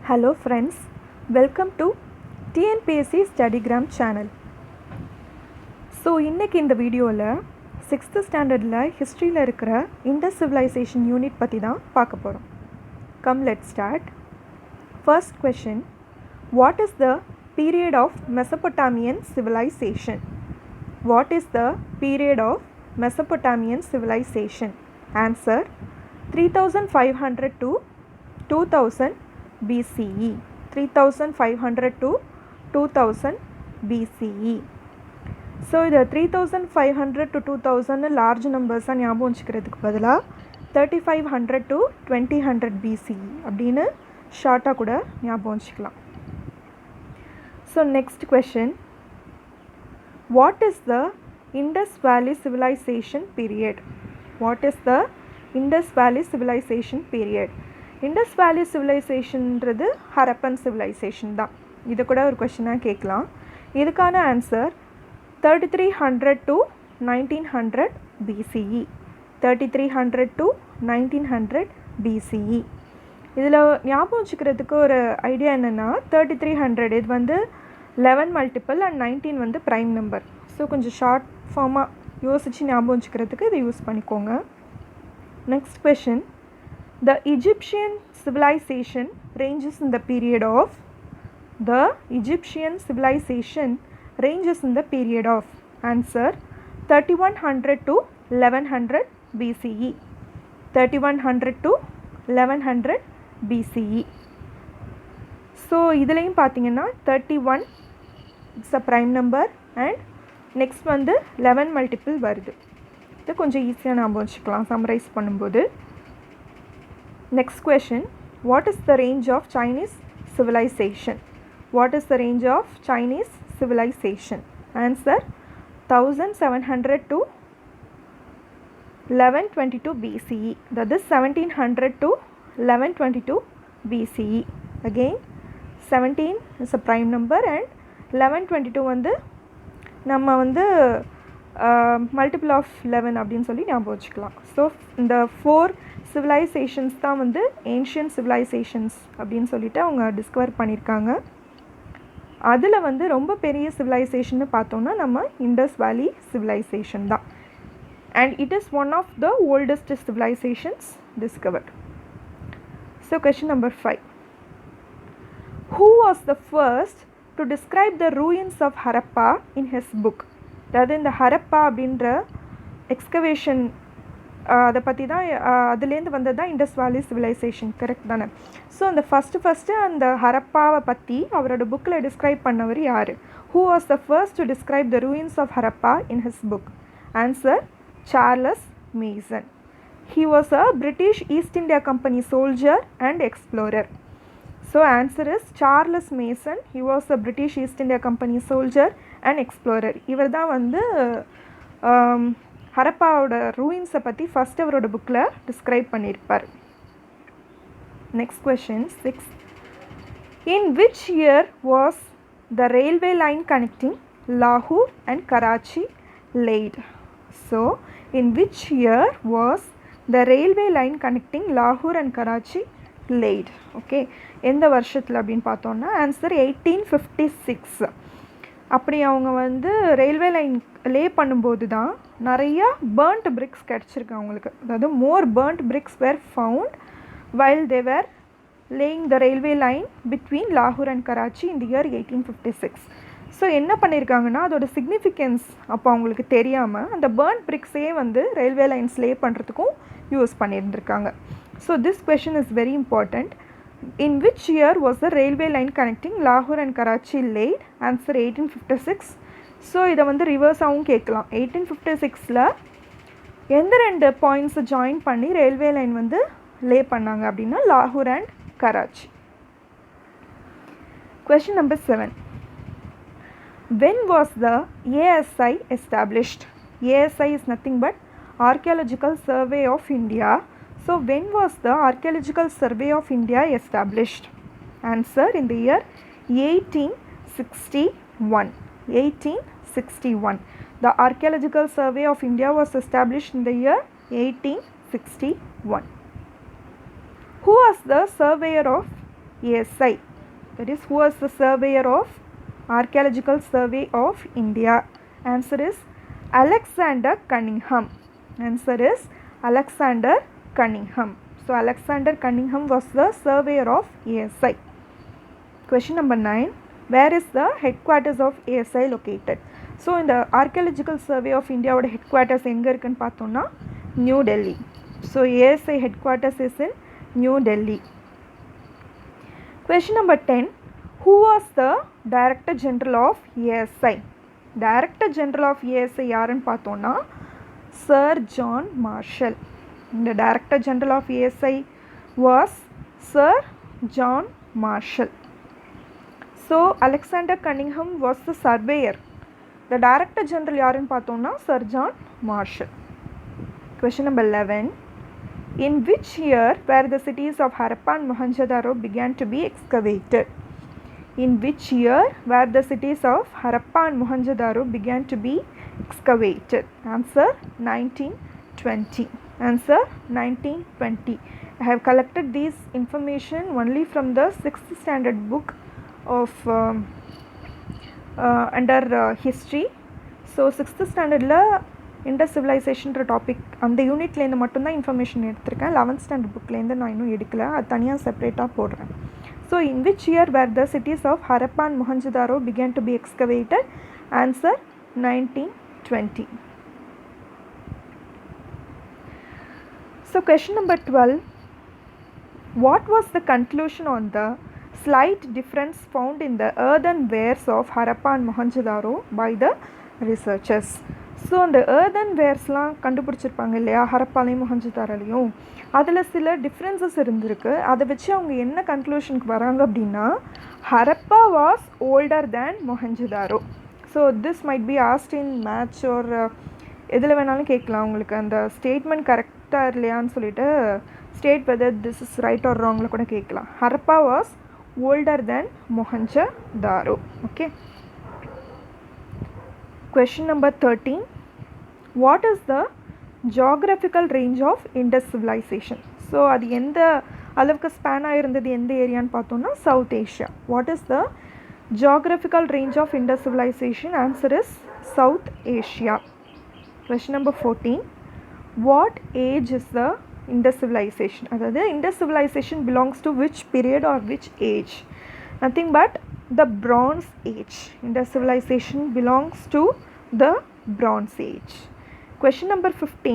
Hello friends, welcome to TNPSC STUDYGRAM channel. So இன்னைக்கு இந்த வீடியோவில் 6th ஸ்டாண்டர்டில் ஹிஸ்ட்ரியில் இருக்கிற Indus Civilization யூனிட் பற்றி தான் பார்க்க போகிறோம். Come let's start. First question, what is the period of Mesopotamian civilization? What is the period of Mesopotamian civilization? Answer, 3500 to 2000 BCE. 3500 to 2000 BCE. So the 3500 to 2000 large numbers are ஞாபகம் வச்சுக்கிறதுக்கு பதிலாக 3500 to 2000 BCE அப்படின்னு ஷார்ட்டாக கூட ஞாபகம் வச்சுக்கலாம். So next question, what is the Indus Valley Civilization period? What is the Indus Valley Civilization period? Indus Valley Civilizationன்றது Harappan Civilization தான். இது கூட ஒரு கொஸ்டினாக கேட்கலாம். இதுக்கான answer 3300 to 1900 BCE. 3300 to 1900 BCE. இதில் ஞாபகம் வச்சுக்கிறதுக்கு ஒரு ஐடியா என்னென்னா 3300 இது வந்து 11 மல்டிபிள் அண்ட் 19 வந்து ப்ரைம் நம்பர். ஸோ கொஞ்சம் ஷார்ட் ஃபார்மாக யோசித்து ஞாபகம் வச்சுக்கிறதுக்கு இதை யூஸ் பண்ணிக்கோங்க. Next question, the Egyptian civilization ranges in the period of answer 3100 to 1100 BCE. 3100 to 1100 BCE. So இதுலையும் பார்த்தீங்கன்னா 31 it's a prime number and next வந்து 11 multiple வருது. இது கொஞ்சம் ஈஸியாக ஞாபகம் வச்சுக்கலாம் சம்மரைஸ் பண்ணும்போது. Next question, what is the range of Chinese civilization? What is the range of Chinese civilization? Answer, 1700 to 1122 BCE. That is 1700 to 1122 BCE. Again, 17 is a prime number and 1122 வந்து நம்ம வந்து மல்டிபிள் ஆஃப் 11 அப்படின்னு சொல்லி ஞாபகம் வச்சுக்கலாம். So இந்த 4 civilisations தான் வந்து ஏன்ஷியன்ட் சிவிலைசேஷன்ஸ் அப்படின்னு சொல்லிட்டு அவங்க டிஸ்கவர் பண்ணியிருக்காங்க. அதில் வந்து ரொம்ப பெரிய சிவிலைசேஷன்னு பார்த்தோன்னா நம்ம இண்டஸ் வேலி சிவிலைசேஷன் தான். And it is one of the oldest civilisations discovered. So question number 5, who was the first to describe the ruins of Harappa in his book? அதாவது இந்த ஹரப்பா அப்படின்ற எக்ஸ்கவேஷன் அதை பற்றி தான் அதுலேருந்து வந்தது தான் இண்டஸ் வேலி சிவிலைசேஷன், கரெக்ட் தானே? ஸோ அந்த ஃபஸ்ட்டு அந்த ஹரப்பாவை பற்றி அவரோட புக்கில் டிஸ்கிரைப் பண்ணவர் யார்? Who was the first to describe the ruins of Harappa in his book? Answer, Charles Masson. He was a British East India Company soldier and explorer. So answer is Charles Mason. He was a British East India Company soldier and explorer. இவர் தான் வந்து ஹரப்பாவோட ரூயின்ஸை பற்றி first அவரோட புக்கில் describe பண்ணியிருப்பார். Next question 6, in which year was the railway line connecting Lahore and Karachi laid? So in which year was the railway line connecting Lahore and Karachi laid? Okay, எந்த வருஷத்தில் அப்படின்னு பார்த்தோன்னா ஆன்சர் 1856. அப்படி அவங்க வந்து ரயில்வே லைன் லே பண்ணும்போது தான் நிறையா பேர்ன்ட் பிரிக்ஸ் கிடச்சிருக்கு அவங்களுக்கு. அதாவது more burnt bricks were found while they were laying the railway line between லாகூர் and Karachi in the year 1856. So என்ன பண்ணியிருக்காங்கன்னா அதோட சிக்னிஃபிகன்ஸ் அப்போ அவங்களுக்கு தெரியாமல் அந்த பேர்ன்ட் பிரிக்ஸே வந்து ரயில்வே லைன்ஸ் லே பண்ணுறதுக்கும் use பண்ணியிருந்திருக்காங்க. So this question is very important. In which year was the railway line connecting Lahore and Karachi laid? Answer 1856. So இதை வந்து ரிவர்ஸாகவும் கேட்கலாம். 1856ல் எந்த ரெண்டு பாயிண்ட்ஸை ஜாயின் பண்ணி ரயில்வே லைன் வந்து லே பண்ணாங்க அப்படின்னா லாகூர் and Karachi. Question number 7, when was the ASI established? ASI is nothing but Archaeological Survey of India. So when was the Archaeological Survey of India established? Answer, in the year 1861. 1861. The Archaeological Survey of India was established in the year 1861. Who was the surveyor of ASI. That is, who was the surveyor of Archaeological Survey of India? Answer is Alexander Cunningham. Answer is Alexander Cunningham. So Alexander Cunningham was the surveyor of ASI. Question number 9. Where is the headquarters of ASI located? So in the Archaeological Survey of India oda headquarters enga irukku pathona New Delhi. So ASI headquarters is in New Delhi. Question number 10. Who was the Director General of ASI? Director General of ASI யாருன்னு பார்த்தோன்னா Sir John Marshall. The Director General of ASI was Sir John Marshall. So Alexander Cunningham was the surveyor. The Director General யாருன்னு பார்த்தோன்னா Sir John Marshall. Question number 11. In which year were the cities of Harappa and Mohenjodaro began to be excavated? In which year were the cities of Harappa and Mohenjodaro began to be excavated? Answer 1920. Answer 1920. I have collected this information only from the 6th standard book of under history. So 6th standard la Indus Civilization topic அந்த யூனிட்லேருந்து மட்டும்தான் information எடுத்திருக்கேன். 11th standard புக்லேருந்து நான் இன்னும் எடுக்கலை, அது தனியாக செப்பரேட்டாக போடுறேன். So in which year were the cities of Harappa and Mohenjo-Daro began to be excavated? Answer 1920. So question number 12. What was the conclusion on the slight difference found in the earthenwares of Harappa and Mohenjo-Daro by the researchers? So அந்த earthenwaresலாம் கண்டுபிடிச்சிருப்பாங்க இல்லையா ஹரப்பாலையும் மொஹஞ்சதாரோலையும், அதில் சில differences இருந்திருக்கு. அதை வச்சு அவங்க என்ன கன்க்ளூஷனுக்கு வராங்க அப்படின்னா Harappa was older than Mohenjo-daro. So this might be asked in match ஒரு எதில் வேணாலும் கேட்கலாம். உங்களுக்கு அந்த ஸ்டேட்மெண்ட் கரெக்டாக இல்லையான்னு சொல்லிட்டு state whether this is right or ராங்கில் கூட கேட்கலாம். Harappa was older than Mohenjodaro. Okay. Question number 13. What is the geographical range of Indus Civilization? So அது எந்த அளவுக்கு ஸ்பேன் ஆகிருந்தது, எந்த ஏரியான்னு பார்த்தோன்னா south Asia. What is the geographical range of Indus Civilization? Answer is South Asia. Question number 14. What age is the Indus Civilization? அதாவது Indus Civilization belongs to which period or which age? Nothing but the Bronze Age. Indus Civilization belongs to the Bronze Age. Question number 15.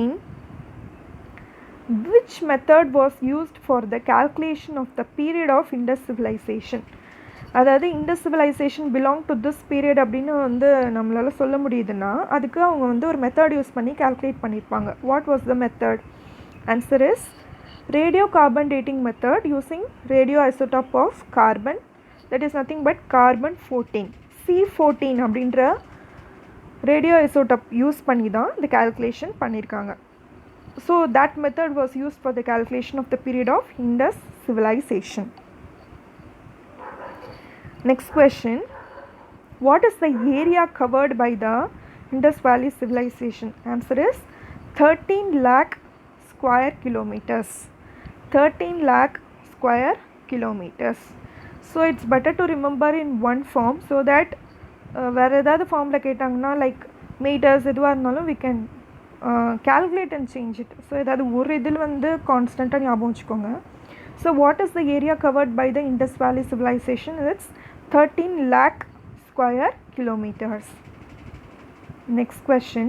Which method was used for the calculation of the period of Indus Civilization? அதாவது Indus Civilization belong to this period அப்படின்னு வந்து நம்மளால் சொல்ல முடியுதுன்னா அதுக்கு அவங்க வந்து ஒரு மெத்தட் யூஸ் பண்ணி கால்குலேட் பண்ணியிருப்பாங்க. What was the method? Answer is radiocarbon dating method using radio isotope of carbon. That is nothing but carbon 14. C14 அப்படின்ற ரேடியோ ஐசோடோப் யூஸ் பண்ணி தான் இந்த கால்குலேஷன் பண்ணியிருக்காங்க. So that method was used for the calculation of the period of Indus Civilization. Next question. What is the area covered by the Indus Valley Civilization? Answer is 13 lakh square kilometers. 13 lakh square kilometers. So it's better to remember in one form so that வேறு ஏதாவது ஃபார்மில் கேட்டாங்கன்னா like metres எதுவாக இருந்தாலும் we can calculate and change it. So ஏதாவது ஒரு இதில் வந்து கான்ஸ்டண்ட்டாக ஞாபகம் வச்சுக்கோங்க. So what is the area covered by the Indus Valley Civilization? It's 13 lakh square kilometers. Next question.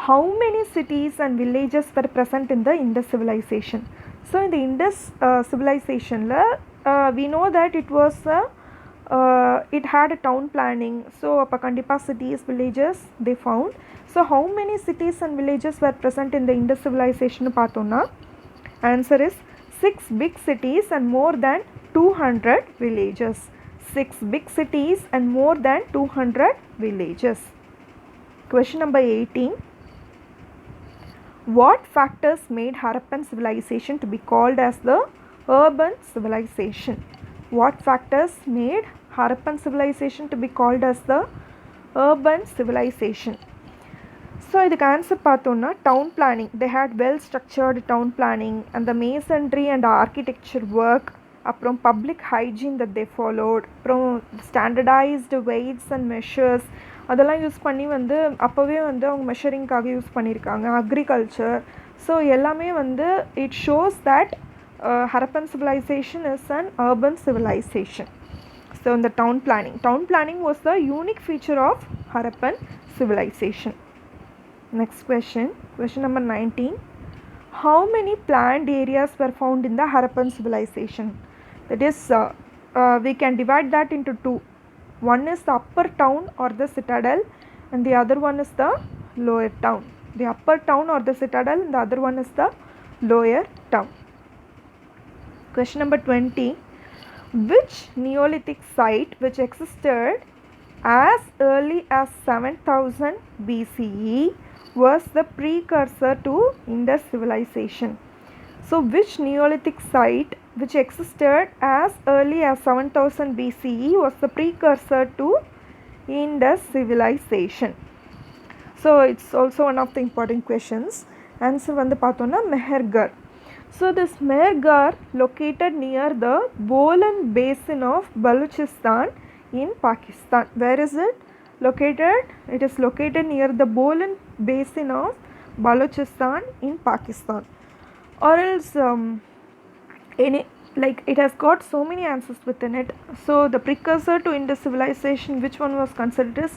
How many cities and villages were present in the Indus Civilization? So in the Indus Civilization we know that it had a town planning. So appa kandipa cities, villages they found. So how many cities and villages were present in the Indus Civilization paathona? Answer is 6 big cities and more than 200 villages. 6 big cities and more than 200 villages. Question number 18. What factors made Harappan Civilization to be called as the urban civilization? What factors made Harappan Civilization to be called as the urban civilization? So இதுக்கு answer பார்த்தோன்னா town planning. They had well structured town planning and the masonry and architecture work அப்புறம் public hygiene that they followed, அப்புறம் standardised weights and measures அதெல்லாம் use பண்ணி வந்து அப்போவே வந்து அவங்க மெஷரிங்காக யூஸ் பண்ணியிருக்காங்க. அக்ரிகல்ச்சர், ஸோ எல்லாமே வந்து it shows that Harappan civilization is an urban civilization. So in the town planning was the unique feature of Harappan civilization. Next question number 19. How many planned areas were found in the Harappan civilization? That is, we can divide that into two. One is the upper town or the citadel, and the other one is the lower town. The upper town or the citadel, and the other one is the lower town. Question number 20. Which Neolithic site which existed as early as 7000 BCE was the precursor to Indus Civilization? So which Neolithic site which existed as early as 7000 BCE was the precursor to Indus Civilization? So it's also one of the important questions. Answer வந்து பார்த்தோன்னா Mehergarh. So this Mehergarh located near the Bolan basin of Balochistan in Pakistan. Where is it located? It is located near the Bolan basin of Balochistan in Pakistan. Or else it has got so many answers within it. So the precursor to Indus civilization, which one was considered is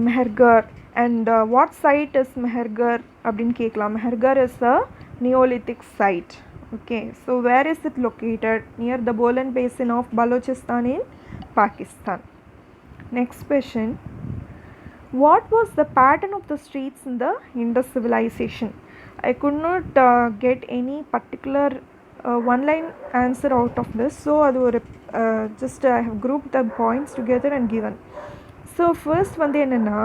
Mehergarh. And what site is Mehergarh abdin keklam? Mehergarh is a Neolithic site. Okay, so where is it located? Near the Bolan basin of Balochistan in Pakistan. Next question. What was the pattern of the streets in the Indus civilization? I could not get any particular one line answer out of this, so just I have grouped the points together and given. So first வந்து என்னன்னா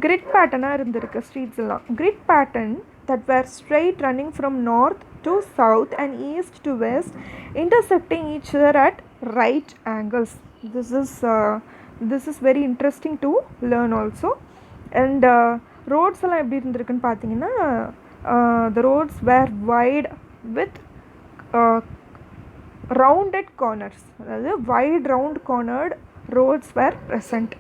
grid pattern-ஆக இருந்திருக்கு streets எல்லாம். Grid pattern that were straight running from north to south and east to west, intersecting each other at right angles. This is very interesting to learn also. And roads எல்லாம் எப்படி இருந்திருக்குன்னு பார்த்தீங்கன்னா the roads were wide with rounded corners. அதாவது wide round cornered roads were present.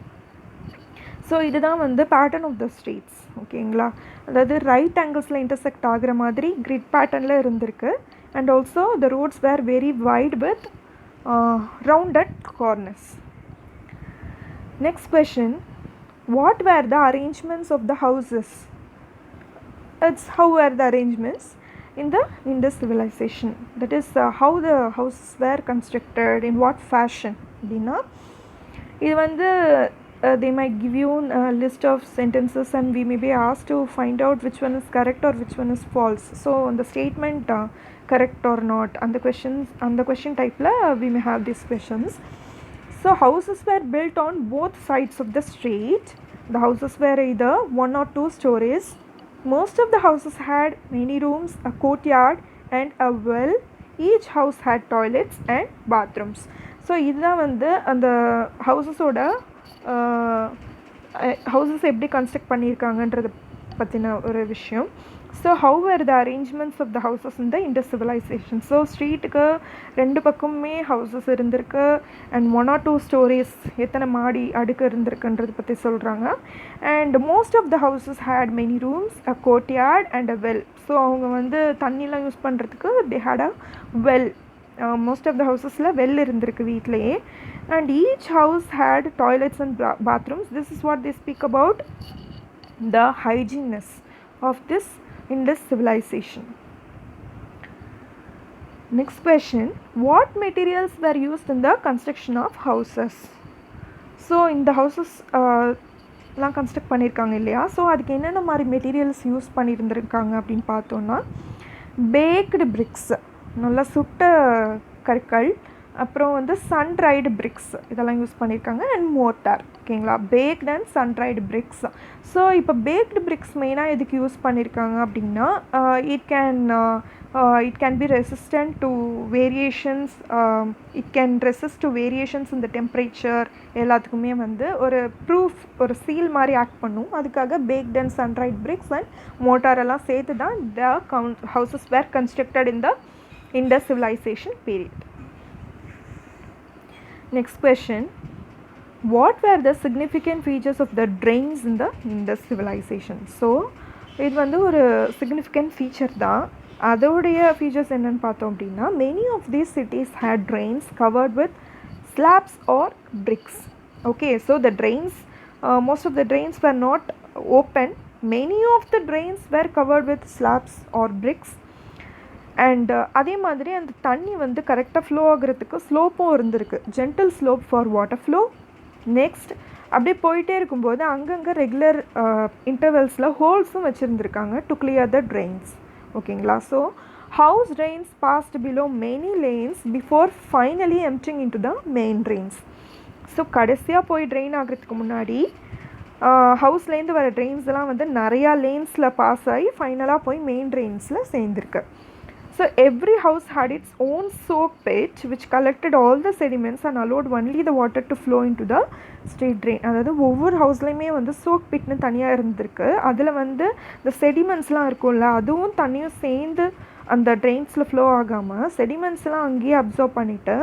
So இதுதான் வந்து pattern of the streets. ஓகேங்களா, அதாவது right ஆங்கிள்ஸில் intersect ஆகிற மாதிரி கிரிட் பேட்டர்னில் இருந்திருக்கு. And also the roads were very wide with rounded corners. Next question. What were the arrangements of the houses? It's how were the arrangements in the Indus civilization. That is how the houses were constructed, in what fashion அப்படின்னா இது வந்து they might give you a list of sentences and we may be asked to find out which one is correct or which one is false. So on the statement correct or not, and the questions on the question type la we may have these questions. So houses were built on both sides of the street. The houses were either 1 or 2 stories. Most of the houses had many rooms, a courtyard and a well. Each house had toilets and bathrooms. So இதுதான் வந்து அந்த ஹவுசஸோட houses எப்படி construct பண்ணியிருக்காங்கன்றது பற்றின ஒரு விஷயம். So how were the arrangements of the houses in the Indus civilization. So ஸ்ட்ரீட்டுக்கு ரெண்டு பக்கமுமே ஹவுசஸ் இருந்திருக்கு. அண்ட் 1 or 2 ஸ்டோரிஸ், எத்தனை மாடி அடுக்கு இருந்திருக்குன்றது பற்றி சொல்கிறாங்க. And most of the houses had many rooms, a courtyard and a well. So அவங்க வந்து தண்ணிலாம் யூஸ் பண்ணுறதுக்கு they had a well. Most of the ஹவுசஸில் வெல் இருந்திருக்கு வீட்டிலையே. And each house had toilets and bathrooms. This is what they speak about the hygieneness of this Indus civilization. Next question. What materials were used in the construction of houses? So in the houses எல்லாம் construct பண்ணியிருக்காங்க இல்லையா, so அதுக்கு என்னென்ன மாதிரி materials use பண்ணியிருந்துருக்காங்க அப்படின்னு பார்த்தோன்னா packed BRICS, நல்லா சுட்ட கற்கள், அப்புறம் வந்து சன் ட்ரைடு பிரிக்ஸ் இதெல்லாம் யூஸ் பண்ணியிருக்காங்க. And mortar. ஓகேங்களா, baked and sun dried bricks. So இப்போ பேக்டு பிரிக்ஸ் மெயினாக எதுக்கு யூஸ் பண்ணியிருக்காங்க அப்படின்னா it can be resistant to variations, it can resist to variations இந்த டெம்பரேச்சர் எல்லாத்துக்குமே வந்து ஒரு ப்ரூஃப், ஒரு சீல் மாதிரி ஆக்ட் பண்ணும். அதுக்காக baked and sun dried bricks and mortar எல்லாம் சேர்த்து தான் the houses were constructed in the Indus Civilization period. Next question. What were the significant features of the drains in the Indus Civilization? So இது வந்து ஒரு significant feature தான். அதோடைய features என்னன்னு பார்த்தோம் அப்படின்னா, many of these cities had drains covered with slabs or bricks. Okay, so the drains, most of the drains were not open. Many of the drains were covered with slabs or bricks. And அதே மாதிரி அந்த தண்ணி வந்து கரெக்டாக flow ஆகிறதுக்கு ஸ்லோப்பும் இருந்திருக்கு, gentle slope for water flow. Next அப்படியே போயிட்டே இருக்கும்போது அங்கங்கே ரெகுலர் இன்டர்வல்ஸில் ஹோல்ஸும் வச்சுருந்துருக்காங்க டு கிளியர் த ட்ரெயின்ஸ். ஓகேங்களா? So house drains passed below many lanes before finally emptying into the main drains. So கடைசியாக போய் ட்ரெயின் ஆகிறதுக்கு முன்னாடி ஹவுஸ்லேருந்து வர ட்ரெயின்ஸ்லாம் வந்து நிறையா லேன்ஸில் பாஸ் ஆகி ஃபைனலாக போய் மெயின் ட்ரெயின்ஸில் சேர்ந்துருக்கு. So every house had its own soak pit which collected all the sediments and allowed only the water to flow into the straight drain. அதாவது ஒவ்வொரு ஹவுஸ்லையுமே வந்து சோக் பிட்னு தனியாக இருந்திருக்கு. அதில் வந்து இந்த செடிமெண்ட்ஸ்லாம் இருக்கும்ல, அதுவும் தண்ணியும் சேர்ந்து அந்த ட்ரெயின்ஸில் ஃப்ளோ ஆகாமல் செடிமெண்ட்ஸ்லாம் அங்கேயே அப்சர்வ் பண்ணிவிட்டு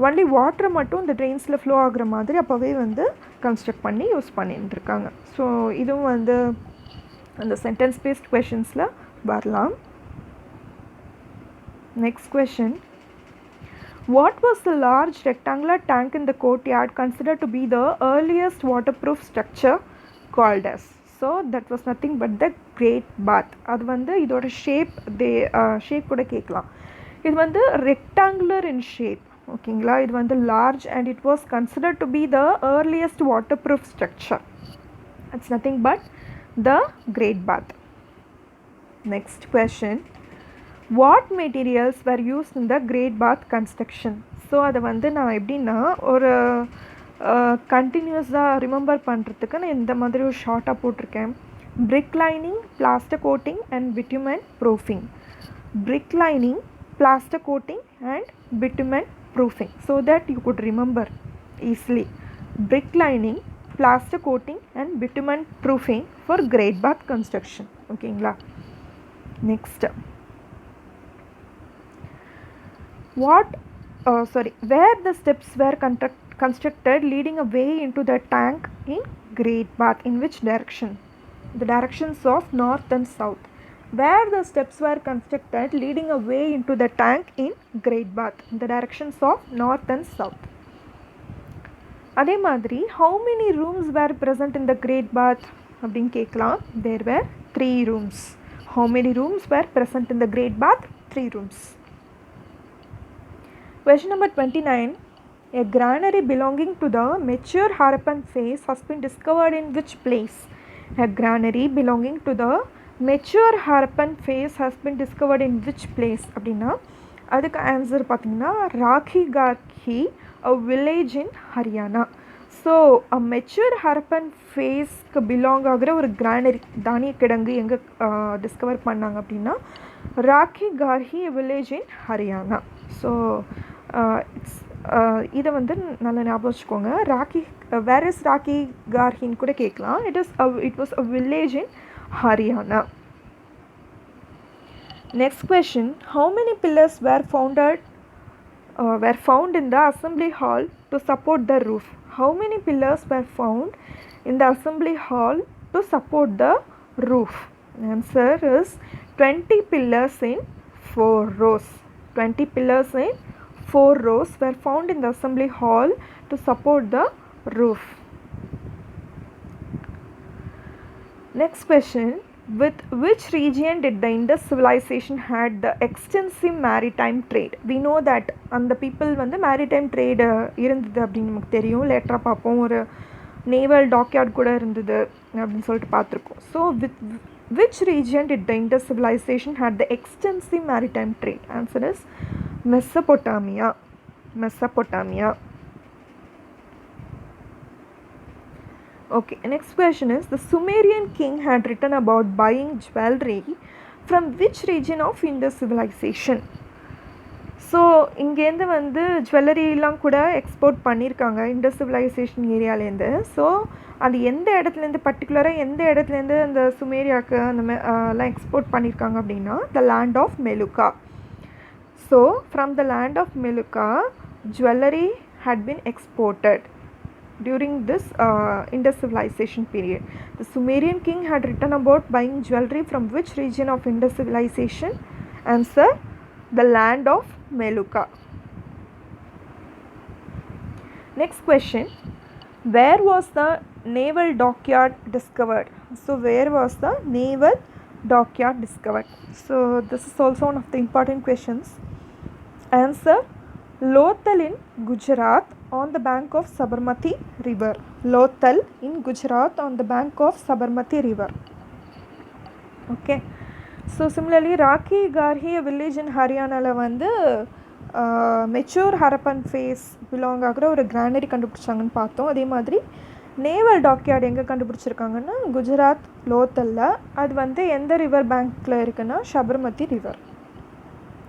ஒன்லி வாட்டரை மட்டும் இந்த ட்ரெயின்ஸில் ஃப்ளோ ஆகுற மாதிரி அப்போவே வந்து கன்ஸ்ட்ரக்ட் பண்ணி யூஸ் பண்ணிட்டுருக்காங்க. ஸோ இதுவும் வந்து அந்த சென்டென்ஸ் பேஸ்ட் கொஷின்ஸில் வரலாம். Next question. What was the large rectangular tank in the courtyard considered to be the earliest waterproof structure called as? So that was nothing but the Great Bath. அது வந்து இதோட shape கூட கேட்கலாம். இது வந்து rectangular in shape. ஓகேங்களா? இது வந்து large and it was considered to be the earliest waterproof structure. It's nothing but the Great Bath. Next question. What materials were used in the Great Bath construction? So அதை வந்து நான் எப்படின்னா ஒரு கண்டினியூஸாக remember பண்ணுறதுக்கு நான் இந்த மாதிரி ஒரு ஷார்ட்டாக போட்டிருக்கேன். brick lining, plaster coating and bitumen proofing. brick lining, plaster coating and bitumen proofing, so that you could remember easily. brick lining, plaster coating and bitumen proofing for Great Bath construction. ஓகேங்களா? next, where the steps were constructed leading a way into the tank in Great Bath, in which direction? The directions of north and south. Where the steps were constructed leading a way into the tank in Great Bath, the directions of north and south. அதே மாதிரி how many rooms were present in the Great Bath அப்படின்னு கேட்கலாம். There were 3 rooms. How many rooms were present in the Great Bath? 3 rooms. Question number 29. A granary belonging to the mature Harappan phase has been discovered in which place? A granary belonging to the mature Harappan phase has been discovered in which place? அப்படின்னா அதுக்கு answer பார்த்தீங்கன்னா Rakhigarhi, a village in Haryana. So mature Harappan ஃபேஸ்க்கு belong ஆகிற ஒரு granary தானிய கிடங்கு எங்கே discover பண்ணாங்க அப்படின்னா ராக்கிகார்ஹி வில்லேஜ் இன் ஹரியானா. ஸோ இதை வந்து நல்லா ஞாபகம் வச்சுக்கோங்க. வேர் இஸ் ராக்கிகார்ஹின்னு கூட கேட்கலாம். It was a village in Haryana. Next question. How many pillars were found in the assembly hall to support the roof? How many pillars were found in the assembly hall to support the roof? Answer is 20 pillars in 4 rows. 20 pillars in 4 rows were found in the assembly hall to support the roof. Next question. With which region did the Indus Civilization had the extensive maritime trade? We know that அந்த people வந்து maritime trade இருந்தது அப்படின்னு நமக்கு தெரியும். லேட்டராக பார்ப்போம், ஒரு Naval Dockyard கூட இருந்தது அப்படின்னு சொல்லிட்டு பார்த்துருக்கோம். So with which region did the Indus Civilization had the extensive maritime trade? Answer is Mesopotamia. Okay, next question is, the Sumerian king had written about buying jewelry from which region of Indus Civilization? So இங்கேருந்து வந்து ஜுவல்லரிலாம் கூட export பண்ணியிருக்காங்க Indies civilisation ஏரியாலேருந்து. So அது எந்த இடத்துலேருந்து, பர்டிகுலராக எந்த இடத்துலேருந்து அந்த சுமேரியாவுக்கு அந்த எல்லாம் எக்ஸ்போர்ட் பண்ணியிருக்காங்க அப்படின்னா the land of Meluhha. So from the land of Meluhha jewellery had been exported during this Indus Civilization period? The Sumerian king had written about buying jewelry from which region of Indus Civilization? Answer, the land of Meluka. Next question, where was the Naval Dockyard discovered? So where was the Naval Dockyard discovered? So this is also one of the important questions. Answer, Lothal in Gujarat on the bank of Sabarmati river. Lothal in Gujarat on the bank of Sabarmati river. Okay. So similarly, Rakhigarhi, a village in Haryana la vandu mature Harappan phase belong ஆகிற ஒரு granary கண்டுபிடிச்சாங்கன்னு பார்த்தோம். அதே மாதிரி naval dockyard எங்கே கண்டுபிடிச்சிருக்காங்கன்னா குஜராத் லோத்தல்ல. அது வந்து எந்த river பேங்க்கில் இருக்குன்னா Sabarmati river.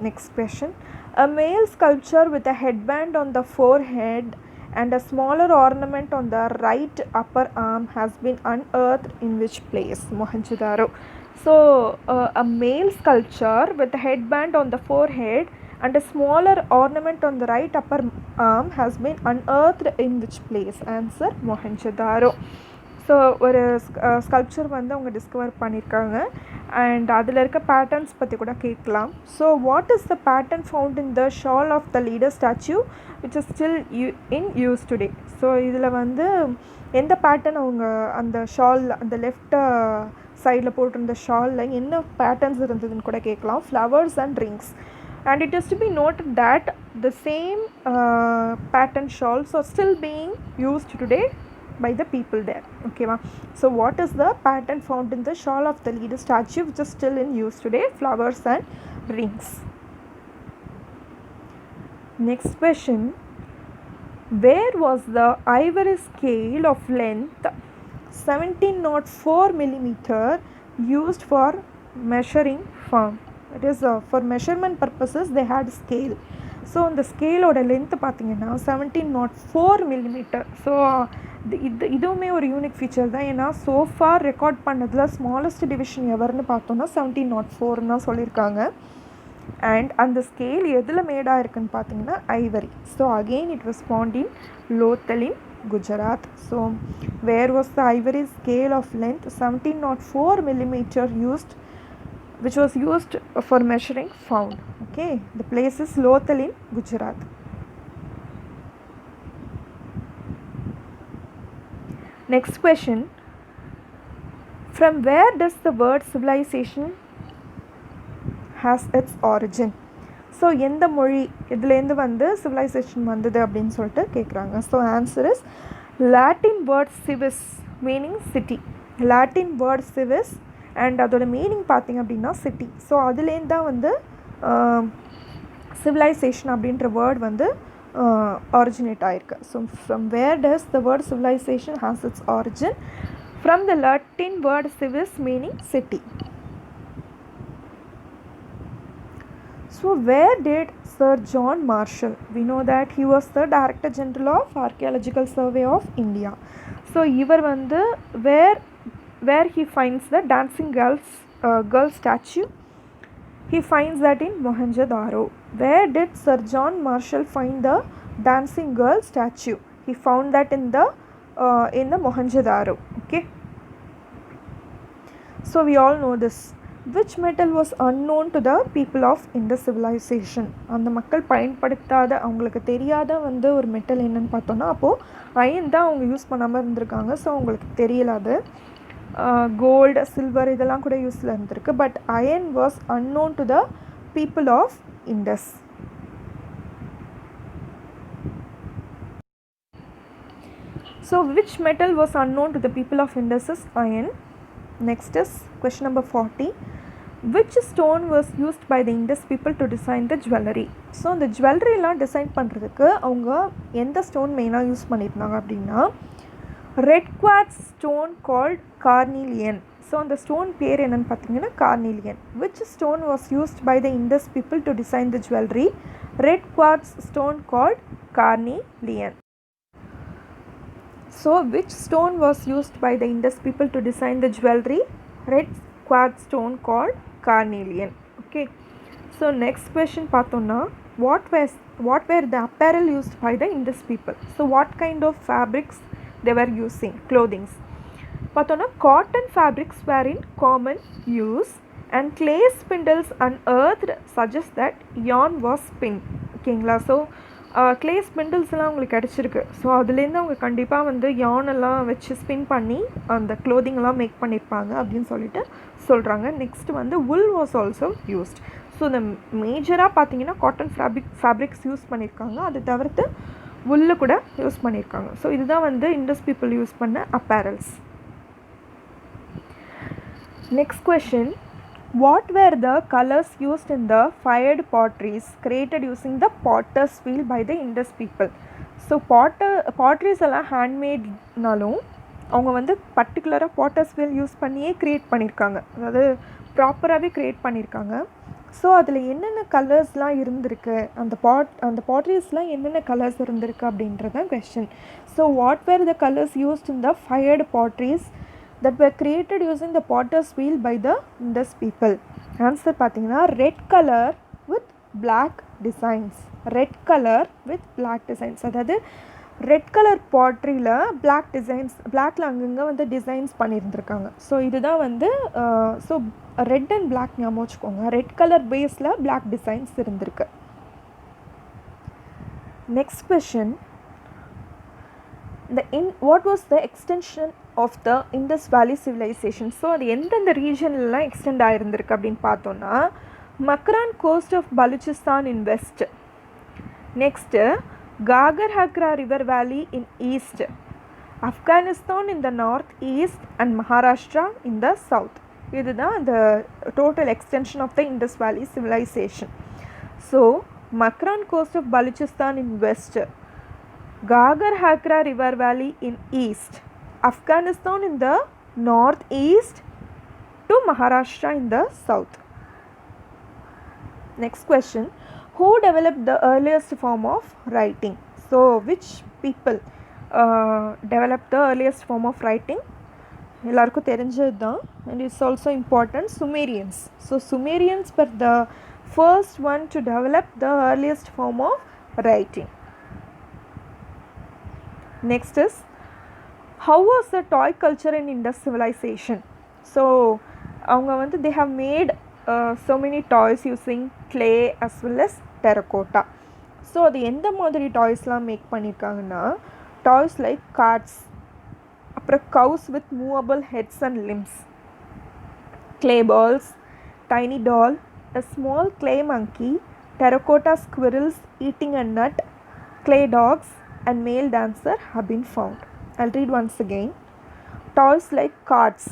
Next question, a male sculpture with a headband on the forehead and a smaller ornament on the right upper arm has been unearthed in which place? Mohenjo-Daro. So a male sculpture with a headband on the forehead and a smaller ornament on the right upper arm has been unearthed in which place? Answer, Mohenjo-Daro. So ஒரு sculpture வந்து அவங்க discover பண்ணியிருக்காங்க and அதில் இருக்க patterns பற்றி கூட கேட்கலாம். So what is the pattern found in the shawl of the leader statue which is still in use today? So இதில் வந்து எந்த பேட்டர்ன் அவங்க அந்த ஷால் அந்த லெஃப்ட் சைடில் போட்டிருந்த ஷாலில் என்ன பேட்டர்ன்ஸ் இருந்ததுன்னு கூட கேட்கலாம். Flowers and rings. And it is to be noted that the same pattern shawls are still being used today by the people there. Okay ma? So what is the pattern found in the shawl of the leader statue which is still in use today? Flowers and rings. Next question, where was the ivory scale of length 1704 millimeter used for measuring farm? It is for measurement purposes they had scale. So the scale oda length பார்த்தீங்கன்னா 1704 millimeter. So இதுவுமே ஒரு unique feature தான். ஏன்னா so far record பண்ணதில் smallest division எவர்னு பார்த்தோன்னா 1704 தான் சொல்லியிருக்காங்க. And அந்த ஸ்கேல் எதில் மேடாக இருக்குன்னு பார்த்தீங்கன்னா ivory. So again it was found in Lothal in Gujarat. So where was the ivory scale of length 1704 millimeter used which was used for measuring found? Okay, the place is Lothal in Gujarat. Next question, from where does the word civilization has its origin? So எந்த மொழி இதுலேருந்து வந்து civilization வந்தது அப்படின்னு சொல்லிட்டு கேட்குறாங்க. So answer is Latin word civis meaning city. Latin word civis and அதோட meaning பார்த்திங்க அப்படின்னா சிட்டி. ஸோ அதுலேருந்து தான் வந்து சிவிலைசேஷன் அப்படின்ற வேர்ட் வந்து ஆரிஜினேட் ஆகிருக்கு. So from where does the word civilisation has its origin? From the Latin word civis meaning city. So where did sir John Marshall? We know that he was the director general of archaeological survey of India. So இவர் வந்து where he finds the dancing girl statue? He finds that in Mohenjo-Daro. Where did Sir John Marshall find the dancing girl statue? He found that in the Mohenjo-Daro. Okay, so we all know this. Which metal was unknown to the people of Indus Civilization? அந்த மக்கள் பயன்படுத்தாத அவங்களுக்கு தெரியாத வந்து ஒரு metal என்னன்னு பார்த்தோன்னா அப்போது அயன் தான் அவங்க யூஸ் பண்ணாமல் இருந்திருக்காங்க. ஸோ அவங்களுக்கு தெரியலாது. கோல்டு சில்வர் இதெல்லாம் கூட யூஸில் இருந்திருக்கு. But iron was unknown to the people of Indus. So which metal was unknown to the people of Indus is iron. Next is question number 40, which stone was used by the Indus people to design the jewellery? So இந்த ஜுவல்லரிலாம் design பண்ணுறதுக்கு அவங்க எந்த stone மெயினாக use பண்ணியிருந்தாங்க அப்படின்னா red quartz stone called carnelian. So அந்த stone பேர் என்னென்னு பார்த்தீங்கன்னா carnelian. Which stone was used by the Indus people to design the jewellery? Red quartz stone called carnelian. So which stone was used by the Indus people to design the jewellery? Red quartz stone called carnelian. Okay, so next question பார்த்தோன்னா what were the apparel used by the Indus people? So what kind of fabrics they were using, clothings? பார்த்தோன்னா cotton fabrics were in common use and clay spindles unearthed suggest that yarn was spun. ஓகேங்களா? So clay ஸ்பிண்டில்ஸ்லாம் உங்களுக்கு கிடச்சிருக்கு. So அதுலேருந்து அவங்க கண்டிப்பாக வந்து யானெல்லாம் வச்சு spin பண்ணி அந்த க்ளோதிங்லாம் மேக் பண்ணியிருப்பாங்க அப்படின்னு சொல்லிட்டு சொல்கிறாங்க. நெக்ஸ்ட் வந்து உல் வாஸ் ஆல்சோ யூஸ்ட். ஸோ இந்த மேஜராக பார்த்தீங்கன்னா காட்டன் ஃபேப்ரிக்ஸ் யூஸ் பண்ணியிருக்காங்க. அது தவிர்த்து உல்லு கூட யூஸ் பண்ணியிருக்காங்க. ஸோ இதுதான் வந்து இண்டஸ் பீப்புள் யூஸ் பண்ண apparels. Next question, what were the colors used in the fired potteries created using the potter's wheel by the Indus people? So potteries எல்லாம் ஹேண்ட்மேட்னாலும் அவங்க வந்து பர்டிகுலராக potter's wheel யூஸ் பண்ணியே create பண்ணியிருக்காங்க. அதாவது ப்ராப்பராகவே க்ரியேட் பண்ணியிருக்காங்க. So அதில் என்னென்ன கலர்ஸ்லாம் இருந்திருக்கு, அந்த பாட்ரிஸ்லாம் என்னென்ன கலர்ஸ் இருந்திருக்கு அப்படின்றதான் question. So what were the colours used in the fired potteries that were created using the potter's wheel by the Indus people? Answer பார்த்தீங்கன்னா red colour with black designs. Red colour with black designs. அதாவது red colour பாட்ரியில் black designs, பிளாக்ல அங்கங்கே வந்து designs பண்ணியிருந்துருக்காங்க. So இதுதான் வந்து so red and black ஞாபகம் வச்சுக்கோங்க. ரெட் கலர் பேஸில் பிளாக் டிசைன்ஸ் இருந்திருக்கு. Next question, what was the extension of the Indus Valley Civilization? So அது எந்தெந்த ரீஜன்லாம் எக்ஸ்டெண்ட் ஆகிருந்திருக்கு அப்படின்னு பார்த்தோன்னா, Makran coast of Baluchistan in west, next Ghaggar Hakra river valley in east, Afghanistan in the north east and Maharashtra in the south. இதுதான் அந்த total extension of the Indus valley civilization. So Makran coast of Baluchistan in west, Gagar Hakra River Valley in east, Afghanistan in the northeast to Maharashtra in the south. Next question, who developed the earliest form of writing? So which people developed the earliest form of writing? எல்லாருக்கும் தெரிஞ்சது தான், and it's also important, Sumerians. So Sumerians were the first one to develop the earliest form of writing. Next is, how was the toy culture in Indus Civilization? So அவங்க வந்து they have made so many toys using clay as well as terracotta. So அது எந்த மாதிரி டாய்ஸ்லாம் make பண்ணியிருக்காங்கன்னா, toys like carts, அப்புறம் cows with movable heads and limbs, clay balls, tiny doll, a small clay monkey, terracotta squirrels eating a nut, clay dogs and male dancer have been found. I'll read once again. Toys like carts.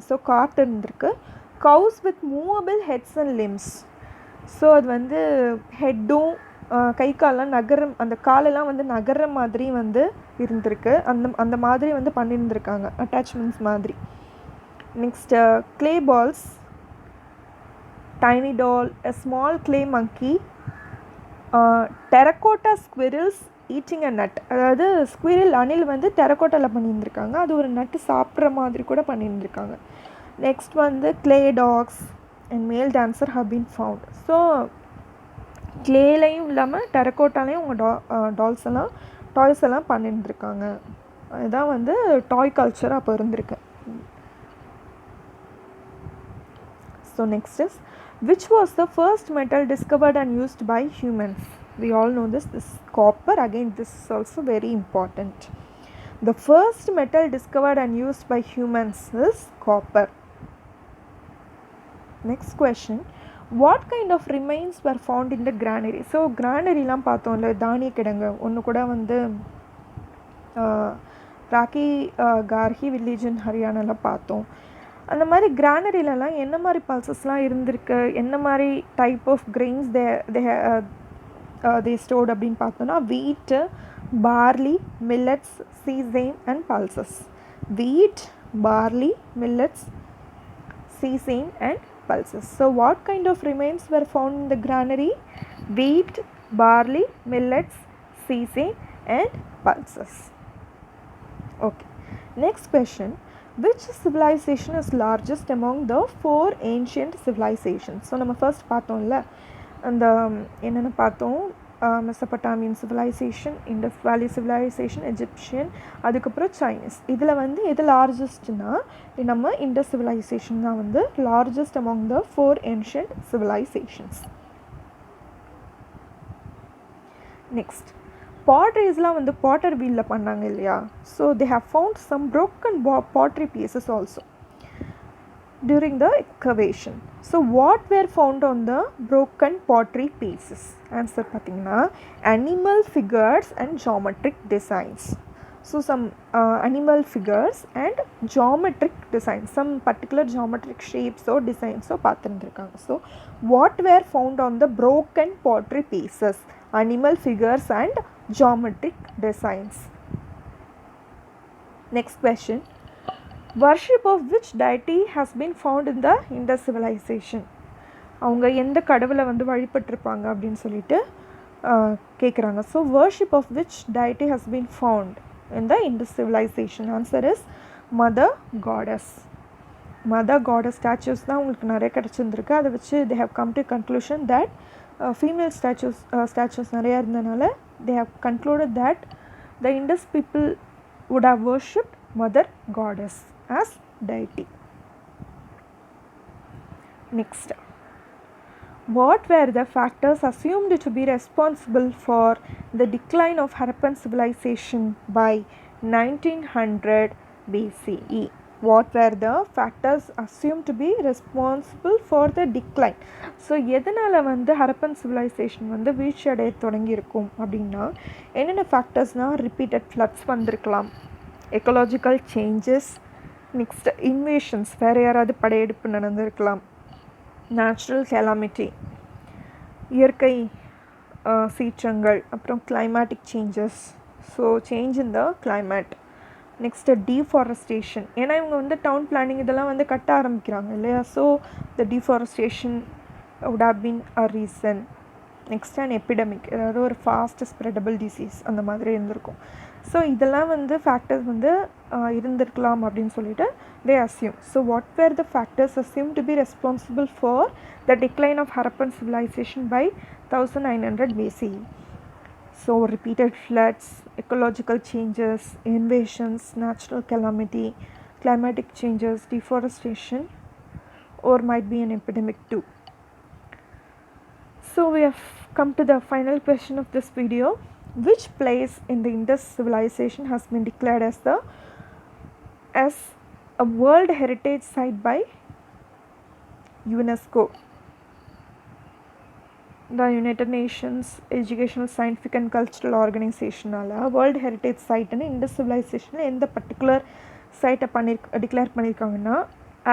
So cart இருந்திருக்கு. Cows with movable heads and limbs. So அது வந்து ஹெட்டும் கை காலெலாம் நகரம், அந்த காலெல்லாம் வந்து நகர மாதிரி வந்து இருந்திருக்கு. அந்த மாதிரி வந்து பண்ணியிருந்திருக்காங்க, அட்டாச்மெண்ட்ஸ் மாதிரி. Next clay balls, tiny doll, a small clay monkey, terracotta squirrels eating a nut. அதாவது ஸ்குவிரில் அணில் வந்து டெரக்கோட்டாவில் பண்ணியிருந்திருக்காங்க, அது ஒரு நட்டு சாப்பிட்ற மாதிரி கூட பண்ணியிருந்திருக்காங்க. நெக்ஸ்ட் வந்து clay dogs and male dancer have been found. So கிளேலையும் இல்லாமல் டெரக்கோட்டாலையும் அவங்க டாய்ஸ் எல்லாம் பண்ணியிருந்திருக்காங்க. அதுதான் வந்து டாய் கல்ச்சர் அப்போ இருந்திருக்கு. So next is, which was the first metal discovered and used by humans? We all know this is copper. Again, this is also very important. The first metal discovered and used by humans is copper. Next question, what kind of remains were found in the granary? So granary லாம் பார்த்தோம்ல, தானிய கிடங்கு ஒன்று கூட வந்து ராக்கிகார்ஹி village இன் ஹரியானாவில் பார்த்தோம். அந்த மாதிரி கிரானரிலலாம் என்ன மாதிரி பல்சஸ்லாம் இருந்திருக்கு, என்ன மாதிரி type of grains they stored அப்படின்னு பார்த்தோன்னா, wheat, barley, millets, sesame and pulses. Wheat, barley, millets, sesame and pulses. So what kind of remains were found in the granary? Wheat, barley, millets, sesame and pulses. Okay, next question, which civilization is largest among the 4 ancient civilizations? So நம்ம first பார்த்தோம்ல, அந்த என்னென்னு பார்த்தோம், Mesopotamian civilization, Indus valley civilization, Egyptian, அதுக்கப்புறம் Chinese. இதில் வந்து எது லார்ஜஸ்ட்னா நம்ம இண்டஸ் சிவிலைசேஷன் தான் வந்து largest among the 4 ancient civilizations. Next, பாட்ரிஸ்லாம் வந்து பாட்டர் வீலில் பண்ணாங்க இல்லையா? So they have found some broken pottery pieces also during the excavation. So what were found on the broken pottery pieces? Answer பார்த்தீங்கன்னா animal figures and geometric designs. So some animal figures and geometric designs, some particular geometric shapes or designs பார்த்துருந்துருக்காங்க. So what were found on the broken pottery pieces? Animal figures and geometric designs. Next question. Worship of which deity has been found in the Indus Civilization? அவங்க எந்த கடவுளை வந்து வழிபட்டிருப்பாங்க அப்படின்னு சொல்லிட்டு கேட்குறாங்க. So worship of which deity has been found in the Indus Civilization? Answer is Mother Goddess. Mother Goddess statues தான் உங்களுக்கு நிறைய கிடச்சிருந்துருக்கு. அதை வச்சு they have come to conclusion that female statues நிறையா இருந்தனால they have concluded that the Indus people would have worshipped Mother Goddess as deity. Next, what were the factors assumed to be responsible for the decline of Harappan civilization by 1900 BCE? What were the factors assumed to be responsible for the decline? So எதனால் வந்து Harappan civilisation வந்து வீழ்ச்சி அடைய தொடங்கியிருக்கும் அப்படின்னா என்னென்ன ஃபேக்டர்ஸ்னால் repeated floods வந்திருக்கலாம், ecological changes, next invasions, வேறு யாராவது படையெடுப்பு நடந்திருக்கலாம், நேச்சுரல் கெலாமிட்டி, இயற்கை சீற்றங்கள், அப்புறம் climatic changes, so change in the climate. Next deforestation, ஏன்னா இவங்க வந்து டவுன் பிளானிங் இதெல்லாம் வந்து கட்ட ஆரம்பிக்கிறாங்க இல்லையா? So the deforestation would have been a reason. Next and epidemic, ஏதாவது ஒரு ஃபாஸ்ட் ஸ்ப்ரெடபிள் டிசீஸ் அந்த மாதிரி இருந்திருக்கும். ஸோ இதெல்லாம் வந்து ஃபேக்டர்ஸ் வந்து இருந்திருக்கலாம் அப்படின்னு சொல்லிட்டு they assume. So what were the factors assumed to be responsible for the decline of Harappan civilization by 1900 BCE? So repeated floods, ecological changes, invasions, natural calamity, climatic changes, deforestation, or might be an epidemic too. So we have come to the final question of this video. Which place in the Indus civilization has been declared as a World Heritage Site by UNESCO? The United Nations Educational, Scientific and Cultural Organization World Heritage Site in Indus Civilization in the particular site declare பண்ணிருக்காங்கன்னா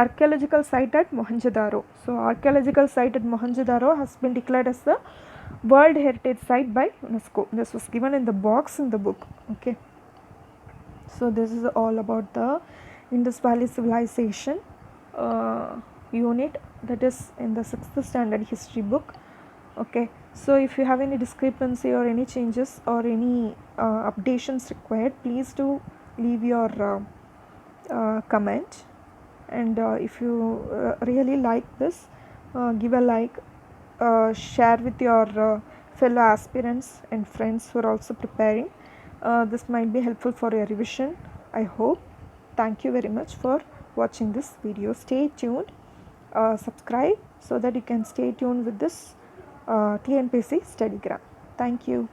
Archaeological site at Mohenjo-Daro. So archaeological site at Mohenjo-Daro has been declared as the World Heritage Site by UNESCO. This was given in the box in the book. Okay. So this is all about the Indus Valley Civilization unit, that is in the 6th standard history book. Okay, so if you have any discrepancy or any changes or any updations required, please do leave your comment. And if you really like this, give a like, share with your fellow aspirants and friends who are also preparing. This might be helpful for your revision, I hope. Thank you very much for watching this video. Stay tuned, subscribe so that you can stay tuned with this TNPSC STUDYGRAM. Thank you.